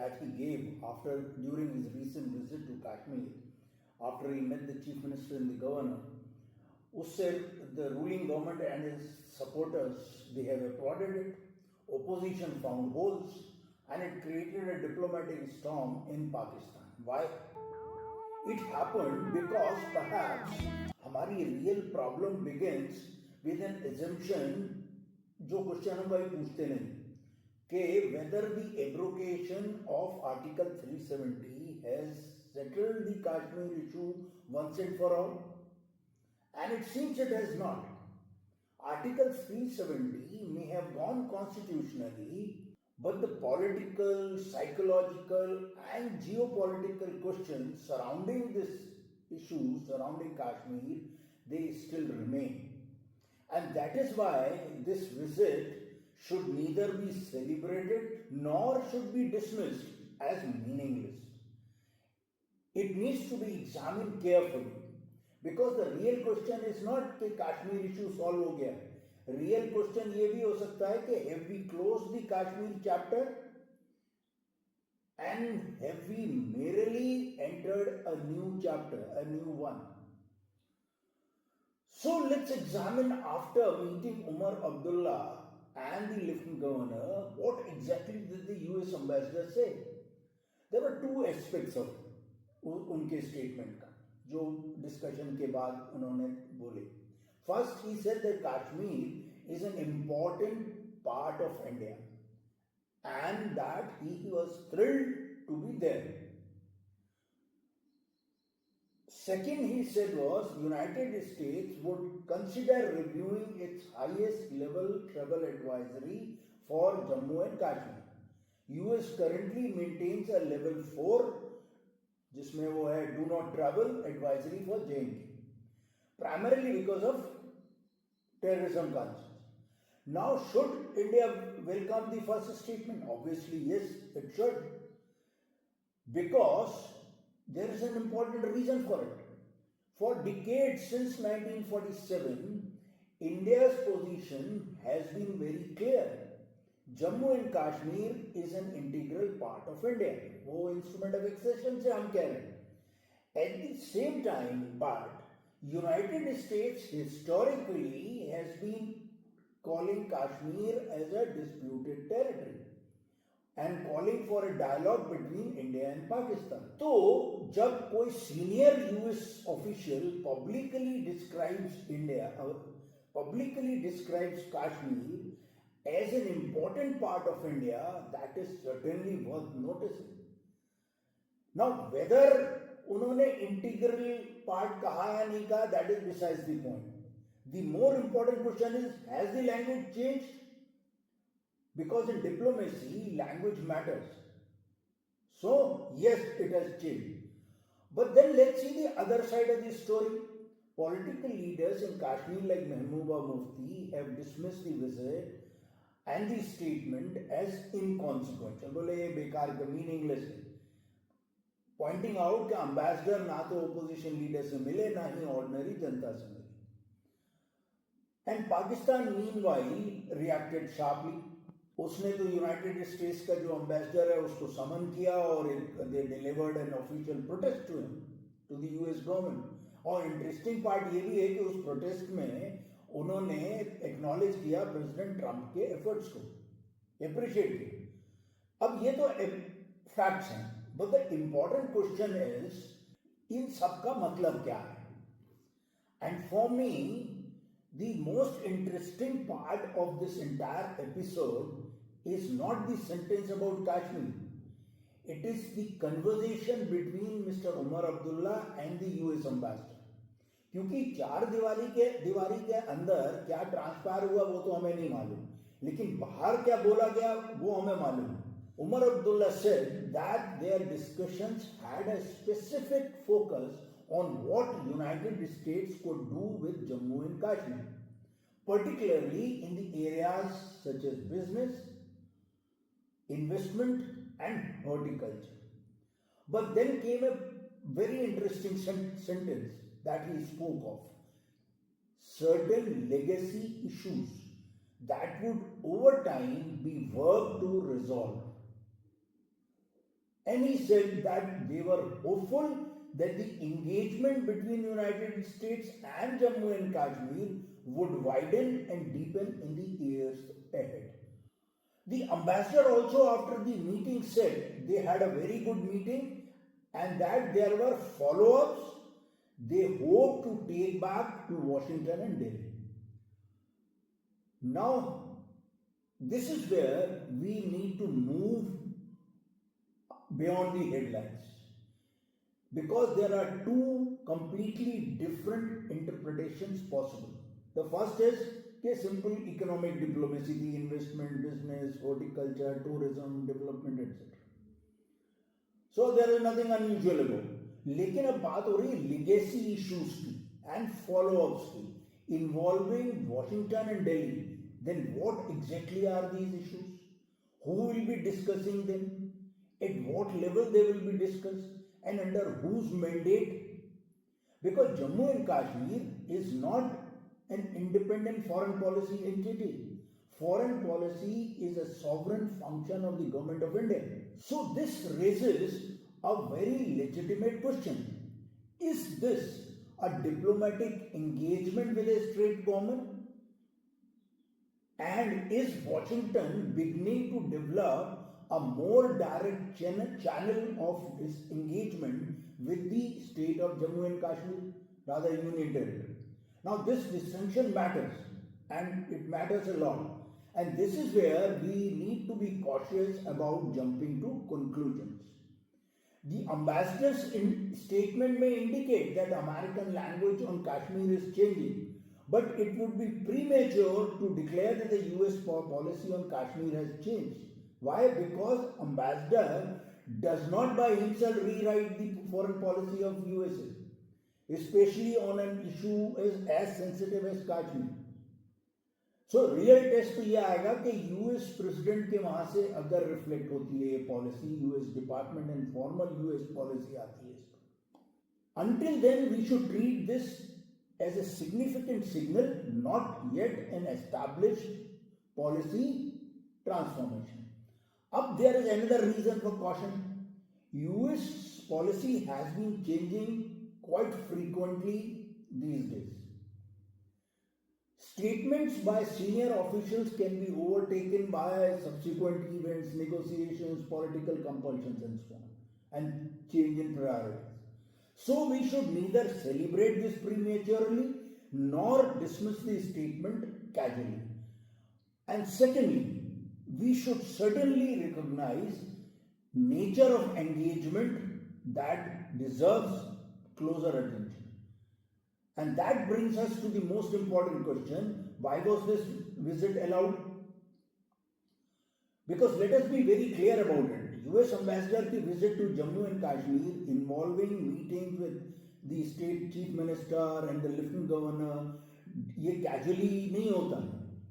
that he gave during his recent visit to Kashmir, after he met the chief minister and the governor, usse the ruling government and his supporters, they have applauded it. Opposition found holes, and it created a diplomatic storm in Pakistan. Why? It happened because perhaps हमारी real problem begins with an assumption जो question हम कभी पूछते नहीं कि whether the abrogation of Article 370 has settled the Kashmir issue once and for all, and it seems it has not. Article 370 may have gone constitutionally, but the political, psychological, and geopolitical questions surrounding this issue, surrounding Kashmir, they still remain. And that is why this visit should neither be celebrated nor should be dismissed as meaningless. It needs to be examined carefully, because the real question is not कि Kashmir issue solve हो गया. Real question ये भी हो सकता है कि have we closed the Kashmir chapter and have we merely entered a new chapter, a new one. So let's examine, after meeting Umar Abdullah and the Lieutenant Governor, what exactly did the US ambassador say. There were two aspects of उनके statement का जो discussion के बाद उन्होंने बोले. First, he said that Kashmir is an important part of India and that he was thrilled to be there. Second, he said was United States would consider reviewing its highest level travel advisory for Jammu and Kashmir. US currently maintains a level 4 जिसमें वो है do not travel advisory for J&K, primarily because of terrorism concerns. Now, should India welcome the first statement? Obviously, yes, it should. Because there is an important reason for it. For decades since 1947, India's position has been very clear. Jammu and Kashmir is an integral part of India. वो instrument of accession से हम कह रहे हैं. At the same time, but United States historically has been calling Kashmir as a disputed territory and calling for a dialogue between India and Pakistan. तो जब कोई senior US official publicly describes Kashmir as an important part of India, that is certainly worth noticing. Now, whether उन्होंने integral part कहा या नहीं कहा, that is besides the point. The more important question is, has the language changed? Because in diplomacy, language matters. So, yes, it has changed. But then let's see the other side of the story. Political leaders in Kashmir like Mehbooba Mufti have dismissed the visit and the statement as inconsequential. बोले ये बेकार का meaningless है. Pointing out कि ambassador ना तो opposition leader से मिले ना ही ordinary जनता से मिले. And Pakistan meanwhile reacted sharply. उसने तो यूनाइटेड स्टेट्स का जो एम्बेसडर है उसको समन किया और they delivered an official protest to him, to the US government. और इंटरेस्टिंग पार्ट ये भी है कि उस प्रोटेस्ट में उन्होंने एक्नॉलेज किया प्रेसिडेंट ट्रंप के एफर्ट्स को, अप्रिशिएट किया. अब ये तो फैक्ट्स हैं, but the important question is in सब का मतलब क्या है. And for me the most interesting part of this entire episode is not the sentence about Kashmir. It is the conversation between Mr. Umar Abdullah and the US ambassador. क्योंकि चार दीवारी के अंदर क्या ट्रांसफायर हुआ वो तो हमें नहीं मालूम, लेकिन बाहर क्या बोला गया वो हमें मालूम. Umar Abdullah said that their discussions had a specific focus on what United States could do with Jammu and Kashmir, particularly in the areas such as business, investment and horticulture. But then came a very interesting sentence that he spoke of. Certain legacy issues that would over time be worked to resolve. And he said that they were hopeful that the engagement between United States and Jammu and Kashmir would widen and deepen in the years ahead. The ambassador also after the meeting said they had a very good meeting and that there were follow-ups they hope to take back to Washington and Delhi. Now, this is where we need to move beyond the headlines because there are two completely different interpretations possible. The first is simple economic diplomacy, the investment, business, horticulture, tourism, development, etc. So there is nothing unusual about it. लेकिन अब बात हो रही है legacy issues की and follow-ups की involving Washington and Delhi. Then what exactly are these issues? Who will be discussing them? At what level they will be discussed? And under whose mandate? Because Jammu and Kashmir is not an independent foreign policy entity. Foreign policy is a sovereign function of the government of India. So this raises a very legitimate question. Is this a diplomatic engagement with a state government? And is Washington beginning to develop a more direct channel of this engagement with the state of Jammu and Kashmir, rather Union Territory? Now this distinction matters and it matters a lot. And this is where we need to be cautious about jumping to conclusions. The ambassador's statement may indicate that American language on Kashmir is changing, but it would be premature to declare that the US policy on Kashmir has changed. Why? Because ambassador does not by himself rewrite the foreign policy of USA, especially on an issue as sensitive as Kashmir. So real test तो ये आएगा कि US president के वहां से अगर reflect होती है ये policy, US department and formal US policy आती है इस पर. Until then we should treat this as a significant signal, not yet an established policy transformation. Up there is another reason for caution. US policy has been changing quite frequently these days. Statements by senior officials can be overtaken by subsequent events, negotiations, political compulsions and so on, and change in priorities. So we should neither celebrate this prematurely nor dismiss the statement casually. And secondly, we should certainly recognize nature of engagement that deserves closer attention. And that brings us to the most important question: why was this visit allowed? Because let us be very clear about it. US ambassador ki visit to Jammu and Kashmir involving meetings with the state chief minister and the lieutenant governor, ये casually नहीं होता.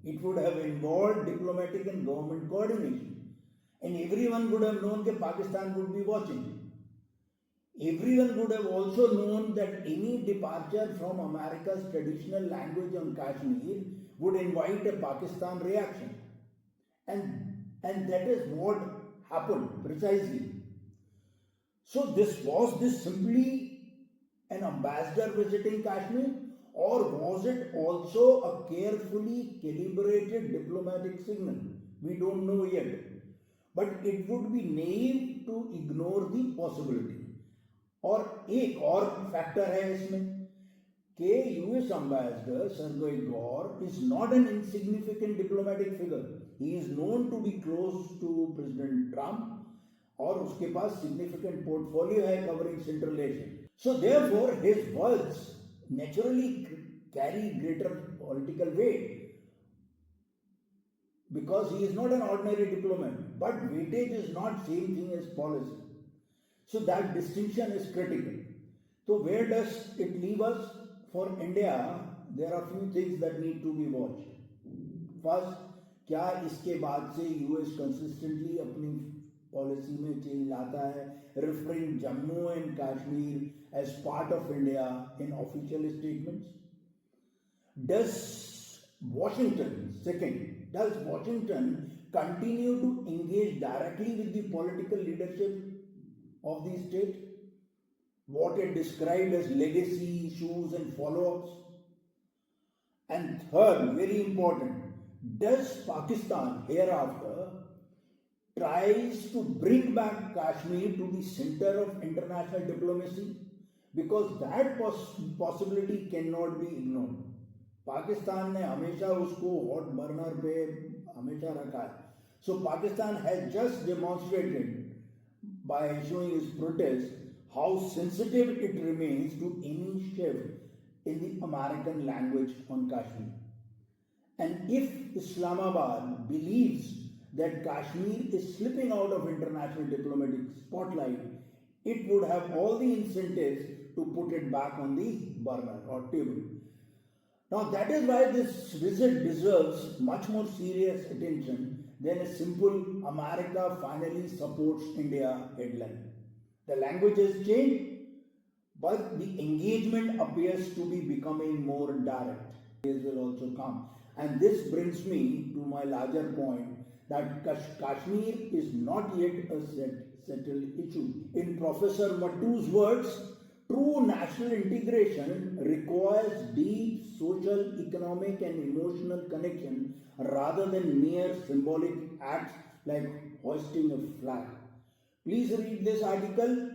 It would have involved diplomatic and government coordination. And everyone would have known that Pakistan would be watching. Everyone would have also known that any departure from America's traditional language on Kashmir would invite a Pakistan reaction. And that is what happened precisely. So was this simply an ambassador visiting Kashmir, or was it also a carefully calibrated diplomatic signal? We don't know yet. But it would be naive to ignore the possibility. और एक और factor है इसमें कि US ambassador Sergio Gor is not an insignificant diplomatic figure. He is known to be close to president Trump और उसके पास significant portfolio है covering Central Asia. So therefore his words naturally carry greater political weight because he is not an ordinary diplomat, but weightage is not same thing as policy. So that distinction is critical. So where does it leave us? For India, there are few things that need to be watched. First, क्या इसके बाद से US consistently अपनी policy में change लाता है, referring Jammu and Kashmir as part of India in official statements? Does Washington continue to engage directly with the political leadership of the state, what it described as legacy issues and follow ups. And third, very important, does Pakistan hereafter tries to bring back Kashmir to the center of international diplomacy? Because that possibility cannot be ignored. Pakistan ने हमेशा उसको hot burner पे हमेशा रखा है. So Pakistan has just demonstrated by showing its protest how sensitive it remains to any shift in the American language on Kashmir. And if Islamabad believes that Kashmir is slipping out of international diplomatic spotlight, it would have all the incentives to put it back on the burner or table. Now, that is why this visit deserves much more serious attention than a simple America finally supports India headline. The language has changed, but the engagement appears to be becoming more direct. Days will also come. And this brings me to my larger point that Kashmir is not yet a settled issue. In Professor Mattu's words, true national integration requires deep social, economic, and emotional connection rather than mere symbolic acts like hoisting a flag. Please read this article,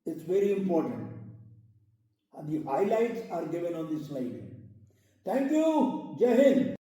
it's very important. The highlights are given on this slide. Thank you. Jai Hind.